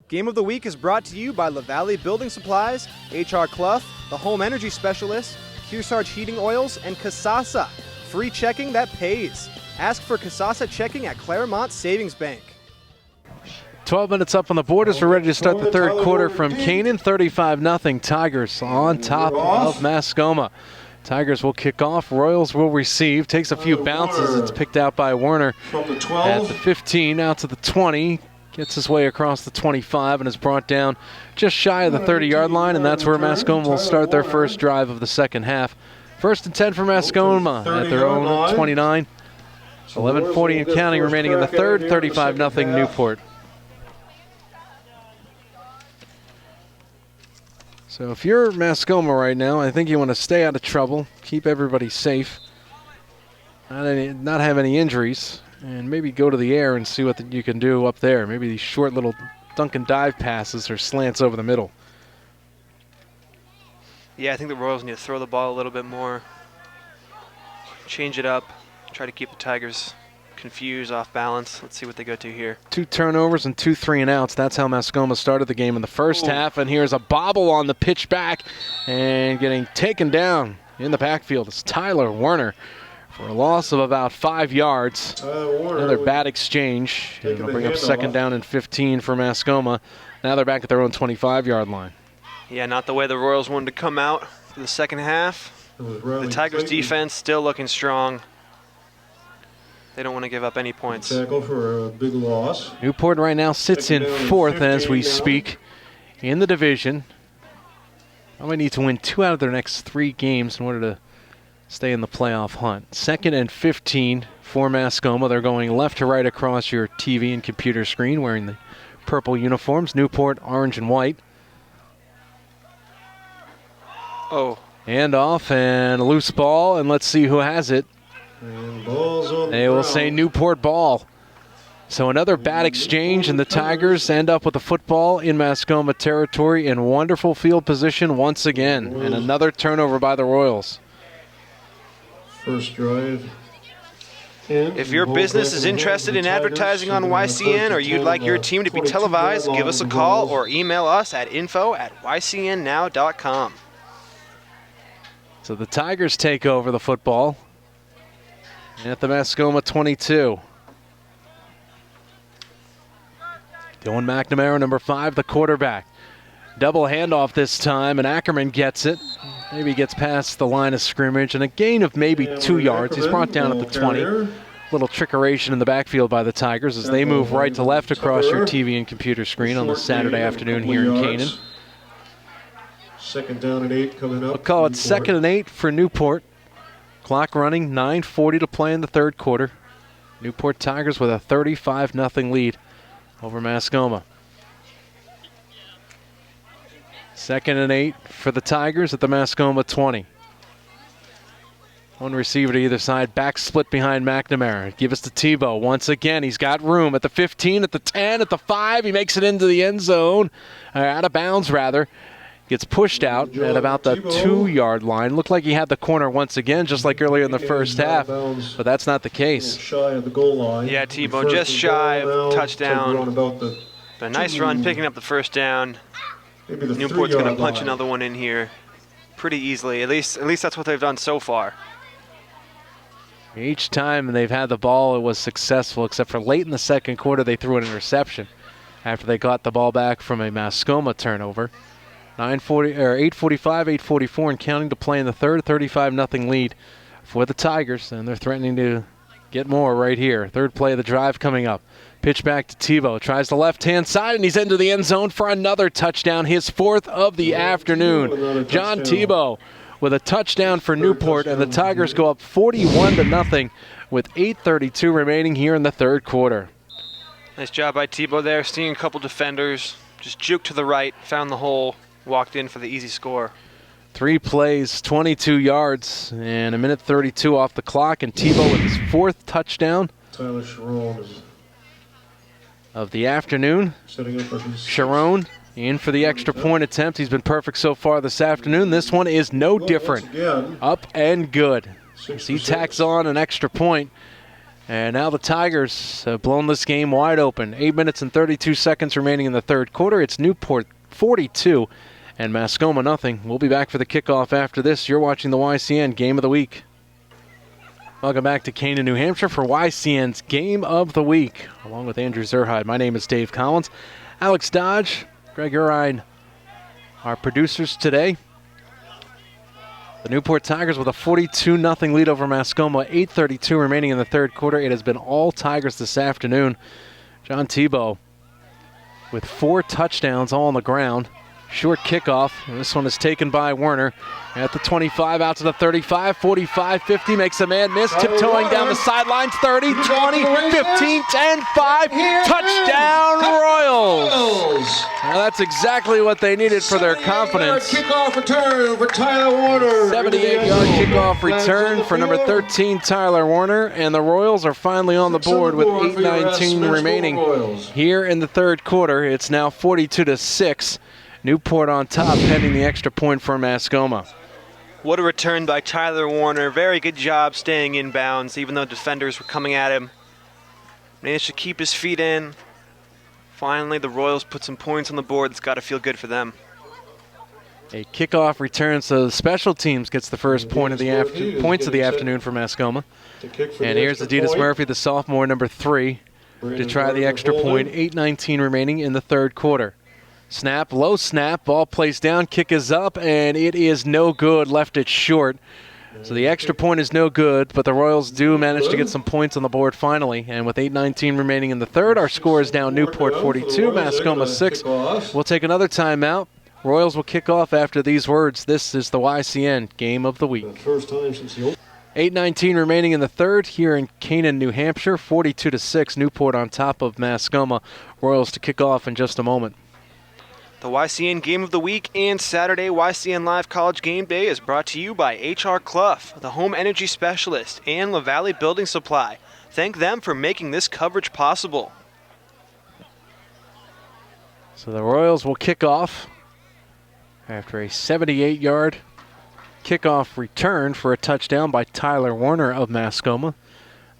Game of the Week is brought to you by LaValle Building Supplies, H.R. Clough, the Home Energy Specialist, Kearsarge Heating Oils, and Kasasa. Free checking that pays. Ask for Kasasa checking at Claremont Savings Bank. 12 minutes up on the board as we're ready to start the third quarter from Canaan. 35-0 Tigers on top of Mascoma. Tigers will kick off. Royals will receive. Takes a few bounces. It's picked out by Werner at the 15, out to the 20. Gets his way across the 25 and is brought down just shy of the 30-yard line, and that's where Mascoma will start their first drive of the second half. First and 10 for Mascoma at their own 29. 11:40 and counting remaining in the third. 35-0 Newport. So if you're Mascoma right now, I think you want to stay out of trouble, keep everybody safe, not have any injuries, and maybe go to the air and see what you can do up there. Maybe these short little dunk and dive passes or slants over the middle. Yeah, I think the Royals need to throw the ball a little bit more, change it up, try to keep the Tigers confused, off balance. Let's see what they go to here. 2 turnovers and 2 3-and-outs. That's how Mascoma started the game in the first half. And here's a bobble on the pitch back, and getting taken down in the backfield is Tyler Werner for a loss of about 5 yards. Another bad exchange. And it'll bring up second down and 15 for Mascoma. Now they're back at their own 25-yard line. Yeah, not the way the Royals wanted to come out for the second half. The Tigers' defense still looking strong. They don't want to give up any points. Tackle for a big loss. Newport right now sits in fourth as we speak in the division. Probably need to win 2 out of their next 3 games in order to stay in the playoff hunt. Second and 15 for Mascoma. They're going left to right across your TV and computer screen wearing the purple uniforms. Newport, orange and white. Hand off and a loose ball, and let's see who has it. They will say Newport ball. So another bad exchange, and the Tigers end up with the football in Mascoma territory in wonderful field position once again. And another turnover by the Royals. First drive. If your business is interested in advertising on YCN, or you'd like your team to be televised, give us a call or email us at info@ycnnow.com. So the Tigers take over the football at the Mascoma 22. Dylan McNamara, number 5, the quarterback. Double handoff this time, and Ackerman gets it. Maybe gets past the line of scrimmage, and a gain of maybe 2 yards. He's brought down at the 20. Little trickeration in the backfield by the Tigers as they move right to left across your TV and computer screen on this Saturday afternoon here in Canaan. Second down and 8 coming up. We'll call it second and 8 for Newport. Clock running, 9:40 to play in the third quarter. Newport Tigers with a 35-0 lead over Mascoma. Second and 8 for the Tigers at the Mascoma 20. One receiver to either side, back split behind McNamara. Give us to Tebow once again. He's got room at the 15, at the 10, at the 5. He makes it into the end zone, out of bounds rather. Gets pushed out at about the 2-yard line. Looked like he had the corner once again, just like earlier in the first half, but that's not the case. Shy of the goal line. Yeah, Tebow just shy of touchdown. But a nice run picking up the first down. Newport's going to punch another one in here pretty easily. At least that's what they've done so far. Each time they've had the ball, it was successful, except for late in the second quarter, they threw an interception after they got the ball back from a Mascoma turnover. 8:45, 8:44 and counting to play in the third. 35-0 lead for the Tigers, and they're threatening to get more right here. Third play of the drive coming up. Pitch back to Tebow. Tries the left-hand side, and he's into the end zone for another touchdown. His 4th of the afternoon. John Tebow with a touchdown for Newport, and the Tigers go up 41-0 with 8:32 remaining here in the third quarter. Nice job by Tebow there, seeing a couple defenders. Just juked to the right, found the hole, walked in for the easy score. 3 plays, 22 yards, and a minute 32 off the clock, and Tebow with his 4th touchdown of the afternoon. Sharon in for the extra point attempt. He's been perfect so far this afternoon. This one is no different. Up and good. As he tacks on an extra point, And now the Tigers have blown this game wide open. 8 minutes and 32 seconds remaining in the third quarter. It's Newport 42 and Mascoma nothing. We'll be back for the kickoff after this. You're watching the YCN Game of the Week. Welcome back to Canaan, New Hampshire for YCN's Game of the Week. Along with Andrew Zerhide, my name is Dave Collins. Alex Dodge, Greg Urine, our producers today. The Newport Tigers with a 42-0 lead over Mascoma. 8:32 remaining in the third quarter. It has been all Tigers this afternoon. John Tebow with 4 touchdowns all on the ground. Short kickoff. This one is taken by Werner at the 25, out to the 35, 45, 50. Makes a man miss. Tiptoeing down the sidelines. 30, 20, 15, 10, 5. Touchdown Royals. Now that's exactly what they needed for their confidence. Kickoff return for Tyler Warner. 78-yard kickoff return for number 13, Tyler Warner. And the Royals are finally on the board with 8:19 remaining here in the third quarter. It's now 42-6. Newport on top, pending the extra point for Mascoma. What a return by Tyler Warner. Very good job staying in bounds, even though defenders were coming at him. Managed to keep his feet in. Finally, the Royals put some points on the board. It's got to feel good for them. A kickoff return, so the special teams gets the first points of the afternoon for Mascoma. And here's Adidas Murphy, the sophomore, number 3, to try the extra point. 8:19 remaining in the third quarter. Snap, low snap, ball placed down, kick is up, and it is no good, left it short. So the extra point is no good, but the Royals do manage to get some points on the board finally. And with 8:19 remaining in the third, our score is now Newport 42, Mascoma 6. We'll take another timeout. Royals will kick off after these words. This is the YCN Game of the Week. 8:19 remaining in the third here in Canaan, New Hampshire. 42-6, Newport on top of Mascoma. Royals to kick off in just a moment. The YCN Game of the Week and Saturday YCN Live College Game Day is brought to you by H.R. Clough, the Home Energy Specialist, and LaValle Building Supply. Thank them for making this coverage possible. So the Royals will kick off after a 78-yard kickoff return for a touchdown by Tyler Warner of Mascoma.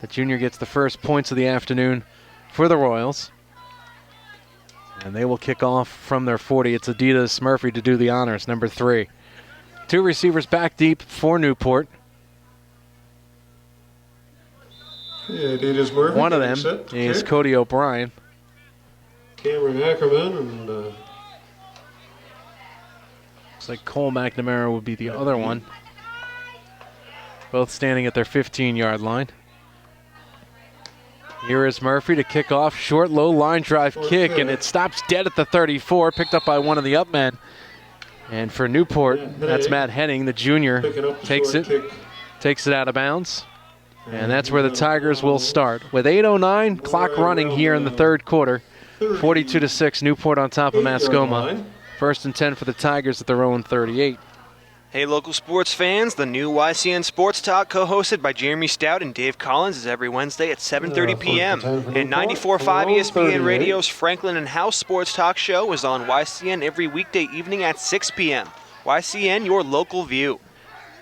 The junior gets the first points of the afternoon for the Royals. And they will kick off from their 40. It's Adidas Murphy to do the honors, number 3. 2 receivers back deep for Newport. Adidas Murphy. One of them is Cody O'Brien. Cameron Ackerman and Looks like Cole McNamara would be the other one. Both standing at their 15-yard line. Here is Murphy to kick off. Short, low line drive kick, and it stops dead at the 34, picked up by one of the up men. And for Newport, that's Matt Henning, the junior, takes it out of bounds. And that's where the Tigers will start. With 8:09, clock running here in the third quarter. 42-6, Newport on top of Mascoma. First and 10 for the Tigers at their own 38. Hey local sports fans, the new YCN Sports Talk co-hosted by Jeremy Stout and Dave Collins is every Wednesday at 7:30 p.m. And 94.5 ESPN Radio's Franklin and House Sports Talk show is on YCN every weekday evening at 6 p.m. YCN, your local view.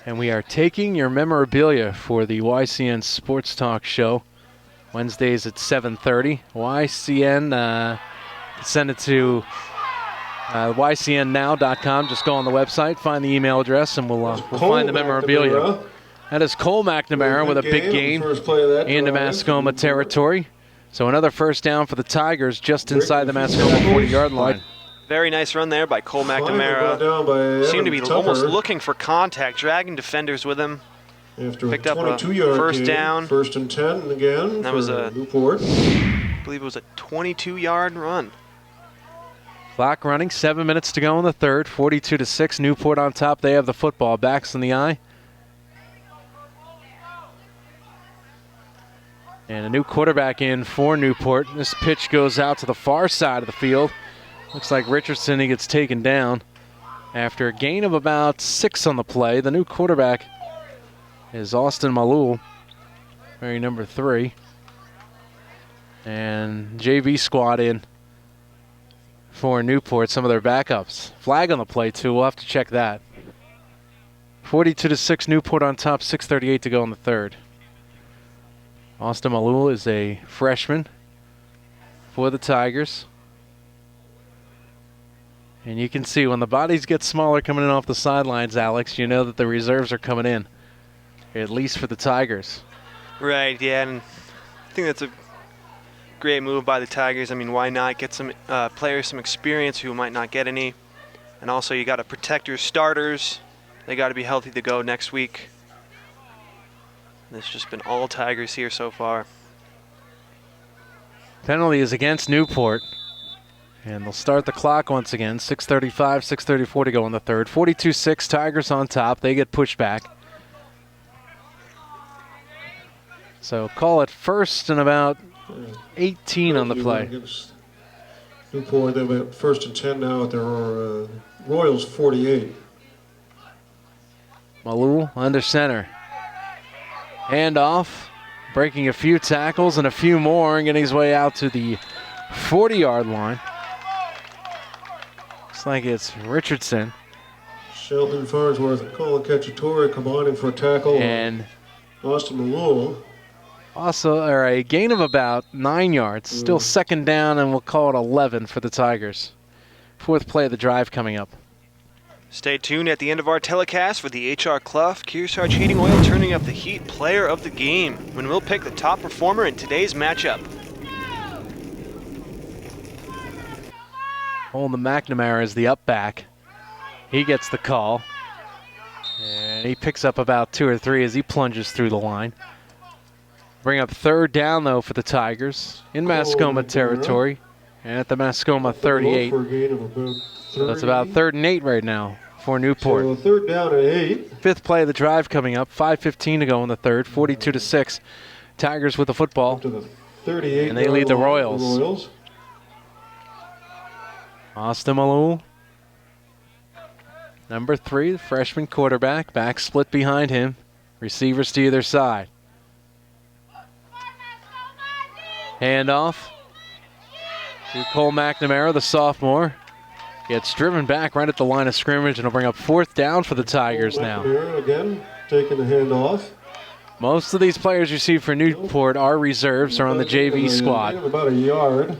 And we are taking your memorabilia for the YCN Sports Talk show. Wednesdays at 7:30. YCN, send it to YCNnow.com. Just go on the website, find the email address, and we'll find the memorabilia. That is Cole McNamara with a big gain into Mascoma territory. So another first down for the Tigers just inside the Mascoma 40-yard line. Very nice run there by Cole McNamara. Seemed to be almost looking for contact, dragging defenders with him. Picked up a first down. First and 10 again. That was a Newport. I believe it was a 22-yard run. Clock running, 7 minutes to go in the third. 42-6, Newport on top. They have the football. Backs in the eye. And a new quarterback in for Newport. This pitch goes out to the far side of the field. Looks like Richardson, he gets taken down after a gain of about 6 on the play. The new quarterback is Austin Malul, wearing number 3. And JV squad in for Newport, some of their backups. Flag on the play, too. We'll have to check that. 42-6, Newport on top, 6:38 to go in the third. Austin Malul is a freshman for the Tigers. And you can see when the bodies get smaller coming in off the sidelines, Alex, you know that the reserves are coming in, at least for the Tigers. Right, yeah, and I think that's a great move by the Tigers. I mean, why not get some players some experience who might not get any? And also, you got to protect your starters. They got to be healthy to go next week. It's just been all Tigers here so far. Penalty is against Newport. And they'll start the clock once again. 6:35, 6:34 to go in the third. 42-6, Tigers on top. They get pushed back. So call it first and about 18 on the play. Newport, they're at 1st and 10 now at their Royals 48. Malul under center. Handoff, breaking a few tackles and a few more and getting his way out to the 40-yard line. Looks like it's Richardson. Shelton Farnsworth and Colin Cacciatore combining for a tackle. And Austin Malul. also, a gain of about 9 yards. Still second down, and we'll call it 11 for the Tigers. 4th play of the drive coming up. Stay tuned at the end of our telecast for the H.R. Clough Kearsarge Heating Oil turning up the heat player of the game, when we'll pick the top performer in today's matchup. Holden McNamara is the up back. He gets the call. And he picks up about 2 or 3 as he plunges through the line. Bring up 3rd down, though, for the Tigers in Mascoma territory. And at the Mascoma 38. So it's about 3rd and 8 right now for Newport. So 3rd down and 8. 5th play of the drive coming up. 5:15 to go in the third. 42-6. Tigers with the football. To the 38. And they lead the Royals. Austin Malul, number 3, the freshman quarterback. Back split behind him. Receivers to either side. Handoff to Cole McNamara, the sophomore. Gets driven back right at the line of scrimmage, and will bring up 4th down for the Tigers now. Again, taking the handoff. Most of these players you see for Newport are reserves, are on the JV squad. About a yard.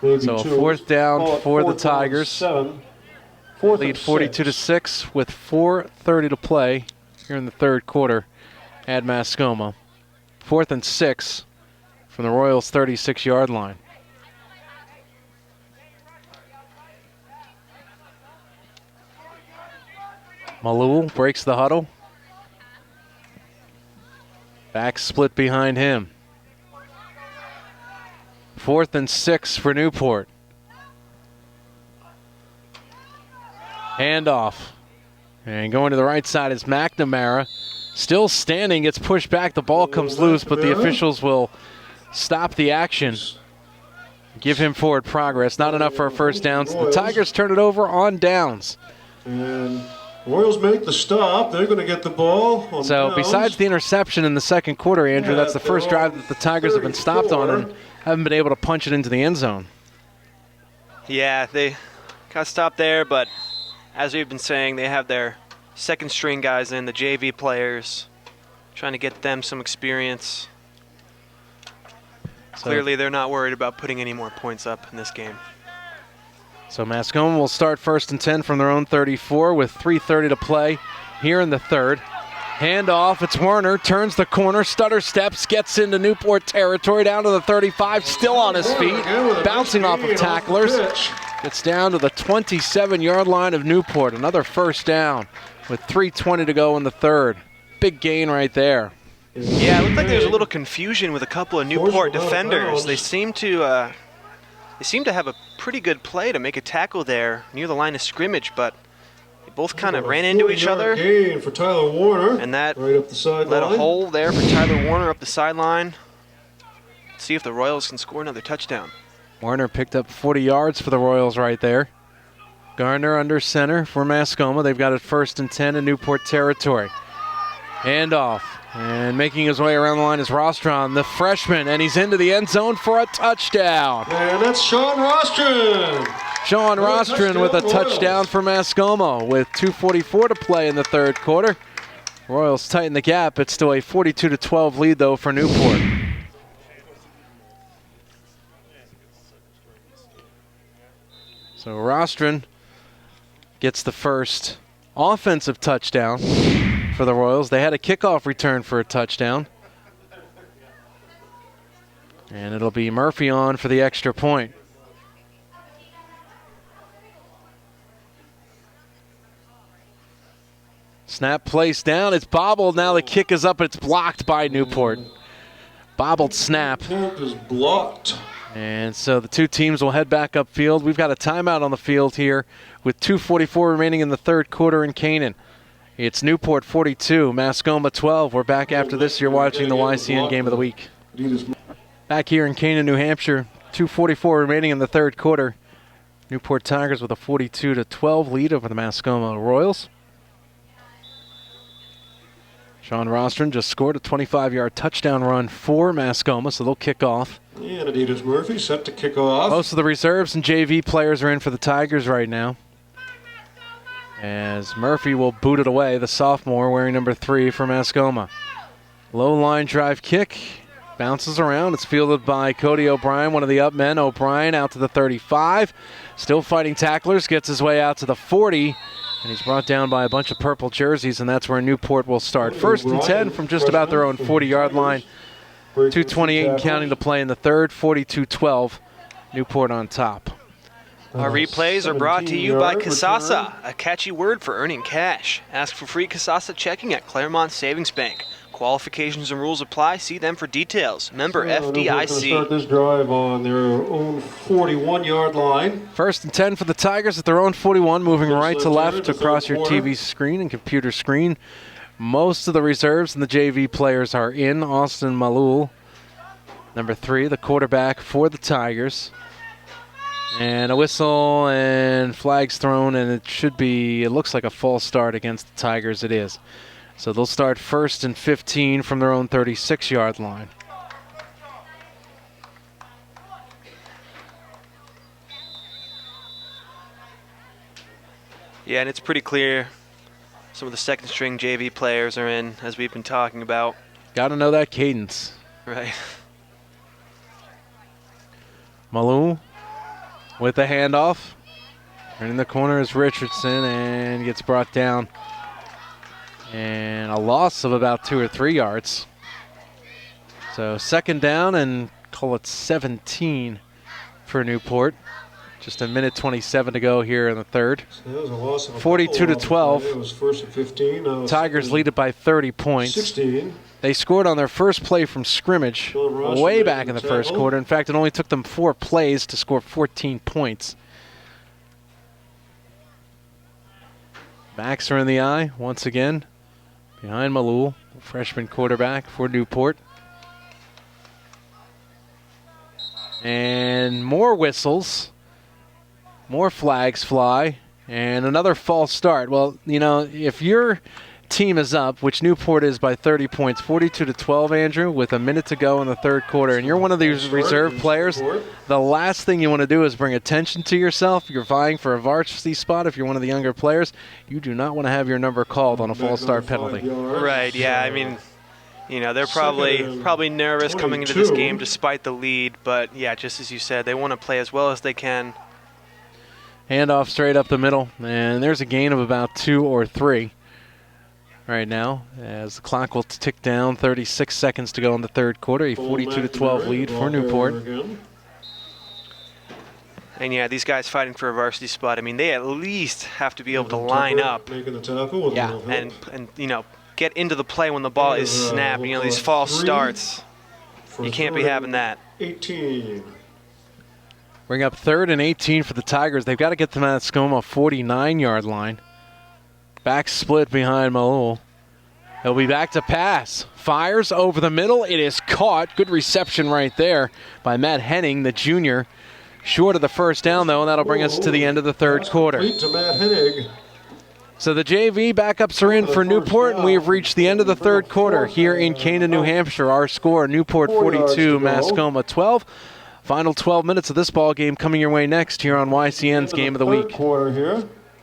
So 4th down for the Tigers. Lead 42-6 with 4:30 to play here in the 3rd quarter at Mascoma. 4th and 6 from the Royals' 36-yard line. Malul breaks the huddle. Back split behind him. 4th and 6 for Newport. Handoff. And going to the right side is McNamara. Still standing, gets pushed back. The ball comes loose, but the officials will stop the action. Give him forward progress. Not enough for a 1st down. So the Tigers turn it over on downs. And Royals make the stop. They're going to get the ball on So downs. besides the interception in the 2nd quarter, Andrew, that's the first drive that the Tigers have been stopped on and haven't been able to punch it into the end zone. Yeah, they got stopped there, but as we've been saying, they have their 2nd string guys in, the JV players, trying to get them some experience. Clearly, they're not worried about putting any more points up in this game. So Mascoma will start 1st and 10 from their own 34 with 3:30 to play here in the 3rd. Handoff, it's Werner, turns the corner, stutter steps, gets into Newport territory, down to the 35, still on his feet, bouncing off of tacklers. Gets down to the 27-yard line of Newport. Another 1st down with 3:20 to go in the 3rd. Big gain right there. Yeah, it looked like there was a little confusion with a couple of Newport defenders. They seem to have a pretty good play to make a tackle there near the line of scrimmage, but they both kind of ran into each other. Gain for Tyler Warner. And that right up the sideline. led a hole there for Tyler Warner up the sideline. See if the Royals can score another touchdown. Warner picked up 40 yards for the Royals right there. Gardner under center for Mascoma. They've got it 1st and 10 in Newport territory. Handoff. And making his way around the line is Rostron, the freshman, and he's into the end zone for a touchdown. And that's Sean Rostron. Sean Rostron with a touchdown for Mascoma with 2:44 to play in the 3rd quarter. Royals tighten the gap. It's still a 42-12 lead, though, for Newport. So Rostron gets the first offensive touchdown for the Royals. They had a kickoff return for a touchdown. And it'll be Murphy on for the extra point. Snap placed down. It's bobbled. Now the kick is up. It's blocked by Newport. Bobbled snap. Snap is blocked. And so the two teams will head back upfield. We've got a timeout on the field here with 2:44 remaining in the third quarter in Canaan. It's Newport 42, Mascoma 12. We're back after this. You're watching the YCN Game of the Week. Back here in Canaan, New Hampshire, 2:44 remaining in the third quarter. Newport Tigers with a 42-12 lead over the Mascoma Royals. Sean Rostron just scored a 25-yard touchdown run for Mascoma, so they'll kick off. And Adidas Murphy set to kick off. Most of the reserves and JV players are in for the Tigers right now, as Murphy will boot it away, the sophomore wearing number 3 for Mascoma. Low line drive kick, bounces around. It's fielded by Cody O'Brien, one of the up men. O'Brien out to the 35, still fighting tacklers, gets his way out to the 40. And he's brought down by a bunch of purple jerseys, and that's where Newport will start. First and 10 from just about their own 40-yard line. 2:28 and counting to play in the third, 42-12. Newport on top. Our replays are brought to you by Kasasa, a catchy word for earning cash. Ask for free Kasasa checking at Claremont Savings Bank. Qualifications and rules apply. See them for details. Member FDIC. Start this drive on their own 41-yard line. First and 10 for the Tigers at their own 41, moving right to left across your TV screen and computer screen. Most of the reserves and the JV players are in. Austin Malul, number 3, the quarterback for the Tigers. And a whistle and flags thrown, and it looks like a false start against the Tigers. It is. So they'll start first and 15 from their own 36-yard line. Yeah, and it's pretty clear some of the second-string JV players are in, as we've been talking about. Got to know that cadence. Right. Malou with the handoff. Right in the corner is Richardson, and gets brought down. And a loss of about 2 or 3 yards. So second down, and call it 17 for Newport. Just a minute 27 to go here in the third. So 42-12. It was first and 15. Tigers lead it by 30 points. 16. They scored on their first play from scrimmage way back in the first quarter. In fact, it only took them 4 plays to score 14 points. Backs are in the eye once again. Behind Malul, freshman quarterback for Newport. And more whistles, more flags fly, and another false start. Well, you know, if your team is up, which Newport is by 30 points, 42-12, Andrew, with a minute to go in the third quarter, and you're one of these reserve players, the last thing you want to do is bring attention to yourself. You're vying for a varsity spot. If you're one of the younger players, you do not want to have your number called on a false start penalty. Right, yeah, I mean, you know, they're probably nervous coming into this game despite the lead, but yeah, just as you said, they want to play as well as they can. Handoff straight up the middle, and there's a gain of about 2 or 3 right now, as the clock will tick down. 36 seconds to go in the third quarter. A 42-12 lead for Newport. And yeah, these guys fighting for a varsity spot, I mean, they at least have to be able to line up and you know, get into the play when the ball is snapped. You know, these false starts, you can't be having that. 18. Bring up 3rd and 18 for the Tigers. They've got to get to Mascoma 49-yard line. Back split behind Malul. He'll be back to pass. Fires over the middle. It is caught. Good reception right there by Matt Henning, the junior. Short of the first down, though, and that'll bring us to the end of the third quarter. To Matt Hennig. So the JV backups are in for Newport, and we have reached the end of the third quarter here in Canaan, New Hampshire. Our score, Newport 42, Mascoma 12. Final 12 minutes of this ball game coming your way next here on YCN's Game of the Week. Quarter here.